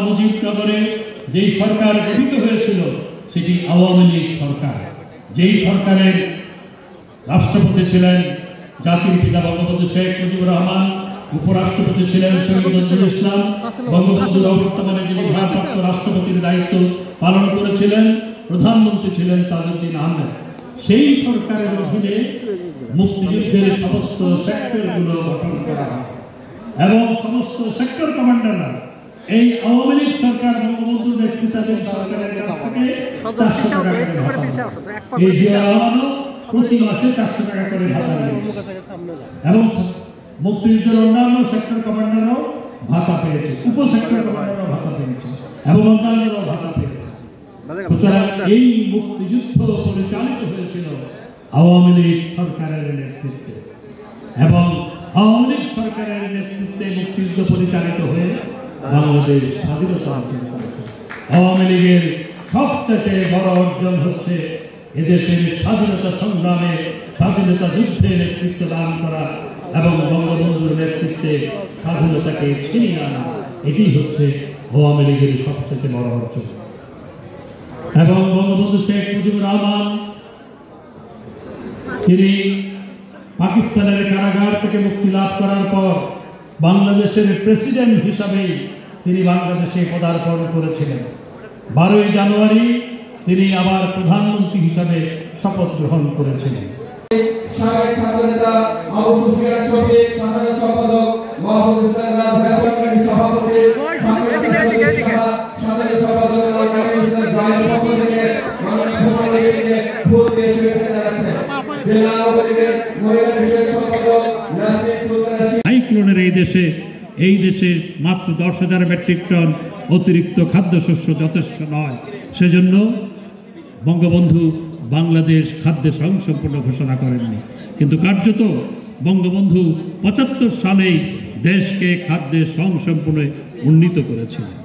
মুজিবনগরে যেই সরকার গঠিত হয়েছিল সেটি আওয়ামী লীগ সরকার। যেই সরকারের রাষ্ট্রপতি ছিলেন জাতির পিতা বঙ্গবন্ধু শেখ মুজিবুর রহমান, উপরাষ্ট্রপতি ছিলেন শহীদ নজরুল ইসলাম, বঙ্গবন্ধুর বর্তমানে যিনি ভারপ্রাপ্ত রাষ্ট্রপতির দায়িত্ব পালন করেছিলেন, প্রধানমন্ত্রী ছিলেন তাজউদ্দিন আহমেদ। সেই সরকারের অধীনে মুক্তিযুদ্ধের সমস্ত সেক্টরগুলো গঠন করা হয় এবং সমস্ত সেক্টর কমান্ডাররা এই আওয়ামী লীগ সরকার বঙ্গবন্ধুর নেতৃত্বাধীন সরকারের কাছ থেকে 400 টাকা করে এই জিয়া রহমানও প্রতি মাসে 400 টাকা করে ভাতা এবং মুক্তিযুদ্ধের অন্যান্য সেক্টর কমান্ডাররাও ভাতা পেয়েছে, উপসেক্টর কমান্ডাররাও ভাতা পেয়েছে এবং অন্যান্যরাও ভাতা পেয়েছে। সুতরাং এই মুক্তিযুদ্ধ পরিচালিত হয়েছিল আওয়ামী লীগ সরকারের নেতৃত্বে এবং আওয়ামী লীগ সরকারের নেতৃত্বে মুক্তিযুদ্ধ পরিচালিত হয়ে বাংলাদেশ স্বাধীনতা অর্জন করেছে। আওয়ামী লীগের সবচেয়ে বড় অর্জন হচ্ছে এদেশের স্বাধীনতা সংগ্রামে, স্বাধীনতা যুদ্ধে নেতৃত্ব দান করা এবং বঙ্গবন্ধুর নেতৃত্বে স্বাধীনতাকে ছিনিয়ে আনা। এটি হচ্ছে আওয়ামী লীগের সবচেয়ে বড় অর্জন। এবং বঙ্গবন্ধু শেখ মুজিবুর রহমান তিনি পাকিস্তানের কারাগার থেকে মুক্তি লাভ করার পর বাংলাদেশের প্রেসিডেন্ট হিসাবে তিনি বাংলাদেশে পদার্পণ করেছিলেন। 12ই জানুয়ারি তিনি আবার প্রধানমন্ত্রী হিসাবে শপথ গ্রহণ করেছিলেন। সাবেক ছাত্রনেতা আবু সুফিয়ান শফিক, সাধারণ সম্পাদক মাহফুজ ইসলাম রাজধানী সভাপতি, সাধারণ সম্পাদক আমিনুল ইসলাম জামিল পক্ষ থেকে মাননীয় প্রধানমন্ত্রীকে ফুল দিয়ে শুভেচ্ছা জানাচ্ছেন। জেলা আওয়ামী লীগের মহিলা বিষয়ক সম্পাদক নাসির সুলতানা। সাইক্লোনের এই দেশে মাত্র 10,000 মেট্রিক টন অতিরিক্ত খাদ্যশস্য যথেষ্ট নয়। সেজন্য বঙ্গবন্ধু বাংলাদেশ খাদ্যে স্বয়ংসম্পূর্ণ ঘোষণা করেননি, কিন্তু কার্যত বঙ্গবন্ধু 75 সালেই দেশকে খাদ্যে স্বয়ংসম্পূর্ণ উন্নীত করেছিলেন।